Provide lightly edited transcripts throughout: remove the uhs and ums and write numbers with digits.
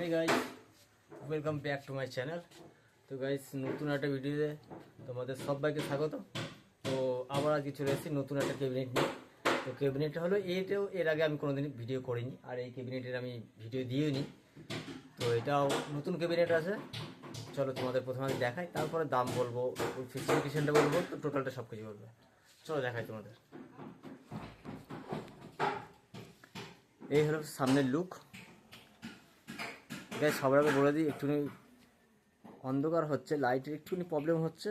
Hey guys welcome back to my channel. তো guys নতুন একটা ভিডিওতে তোমাদের সবাইকে স্বাগত। তো আবার আজকে চলে এসেছি নতুন একটা ক্যাবিনেট নিয়ে। তো ক্যাবিনেটটা হলো এটাও এর আগে আমি কোনোদিন ভিডিও করিনি, আর এই ক্যাবিনেটের আমি ভিডিও দিইনি। তো এটাও নতুন ক্যাবিনেট আছে। চলো তোমাদের প্রথমে আমি দেখাই, তারপরে দাম বলবো, স্পেসিফিকেশনটা বলবো, তো টোটালটা সব কিছু বলবো। চলো দেখাই তোমাদের। এই হলো সামনের লুক। গাইস সবার আগে বলে দিই, একটুখানি অন্ধকার হচ্ছে, লাইটের একটুখানি প্রবলেম হচ্ছে,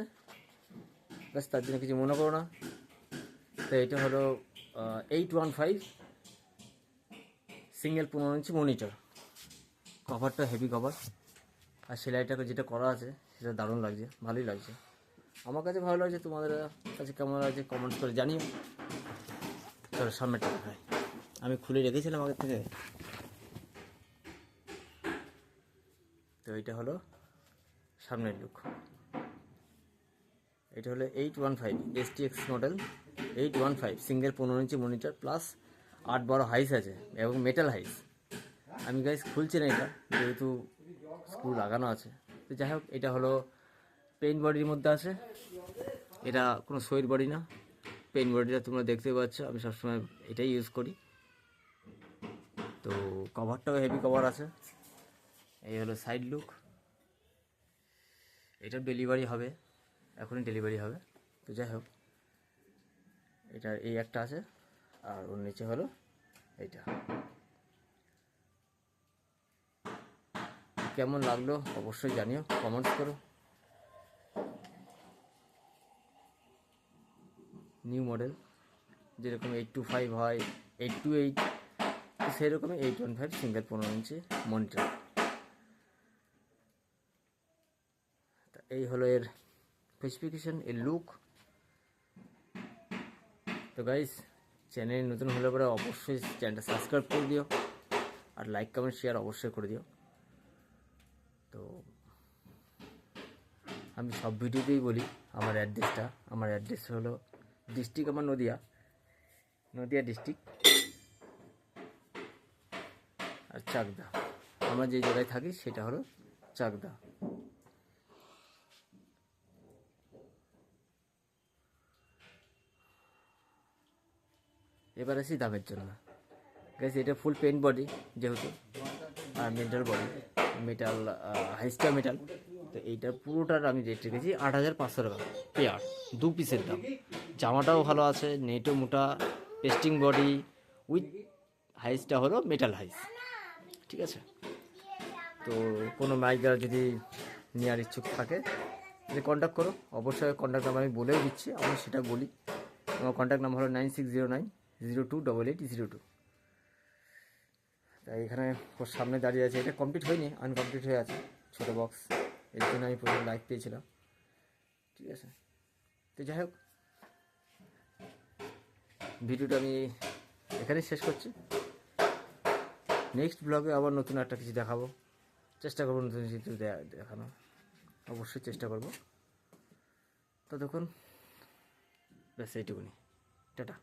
ব্যাস তার জন্য কিছু মনে করো না। তো এটা হলো 815 সিঙ্গেল 15 ইঞ্চি মনিটর। কভারটা হেভি কভার, আর সেলাইটাকে যেটা করা আছে সেটা দারুণ লাগছে, ভালোই লাগছে। আমার কাছে ভালো লাগছে, তোমাদের কাছে কেমন লাগছে কমেন্টস করে জানিও। চলো সামনেটা দেখাই, আমি খুলে রেখেছিলাম আগের থেকে। তো এটা হলো সামনের লুক। এটা হলো 815 STX model 815 single 15 inch monitor plus 8-12 হাইস আছে এবং মেটাল হাইস। আমি গাইস খুলছি না এটা, যেহেতু স্ক্রু লাগানো আছে। তো যাই হোক, এটা হলো পেইন্ট বডির মধ্যে আছে, এটা কোনো সয়ের বডি না। পেইন্ট বডিটা তোমরা দেখতে পাচ্ছ, আমি সবসময় এটাই ইউজ করি। তো কভারটাও হেভি কভার আছে। এই হলো সাইড লুক। এটা ডেলিভারি হবে, এখনই ডেলিভারি হবে। তো যাই হোক, এটার এই একটা আছে, আর ওর নিচে হলো এইটা। কেমন লাগলো অবশ্যই জানিও, কমেন্টস করো। নিউ মডেল যেরকম 825 হয়, 828, সেরকমই 815 সিঙ্গেল 15 ইঞ্চি মনিটর। এই হলো এর স্পেসিফিকেশন, এর লুক। তো গাইস চ্যানেল নতুন হলে পরে অবশ্যই চ্যানেলটা সাবস্ক্রাইব করে দিও, আর লাইক কমেন্ট শেয়ার অবশ্যই করে দিও। তো আমি সব ভিডিওতেই বলি আমার অ্যাড্রেস হলো ডিস্ট্রিক্ট আমার নদিয়া ডিস্ট্রিক্ট, আর চাকদা। আমরা যে জায়গায় থাকি সেটা হলো চাকদা। এবার আসি দামের জন্য। গাইস এটা ফুল পেইন্ট বডি যেহেতু, আর মেটাল হাইস্টা মেটাল। তো এইটার পুরোটার আমি রেট রেখেছি 8,500 টাকা পেয়ার, 2 পিসের দাম। জামাটাও ভালো আছে, নেটও মোটা, পেস্টিং বডি উইথ হাইসটা হলো মেটাল হাইস, ঠিক আছে। তো কোনো মাইকার যদি নেওয়ার ইচ্ছুক থাকে যদি কন্ট্যাক্ট করো, অবশ্যই কন্ট্যাক্ট নাম্বার আমি বলেও দিচ্ছি, আমি সেটা বলি। আমার কন্ট্যাক্ট নাম্বার হলো 9609028802। তাই এখানে ওর সামনে দাঁড়িয়ে আছে, এটা কমপ্লিট হয়নি, আনকমপ্লিট হয়ে আছে, ছোটো বক্স। এর জন্য আমি প্রথমে লাইক পেয়েছিলাম, ঠিক আছে। তো যাই হোক, ভিডিওটা আমি এখানেই শেষ করছি। নেক্সট ব্লগে আবার নতুন একটা কিছু দেখাবো, চেষ্টা করবো নতুন কিছু দেখানো, অবশ্যই চেষ্টা করবো। ততক্ষণ ব্যাস এইটুকুনি, টাটা।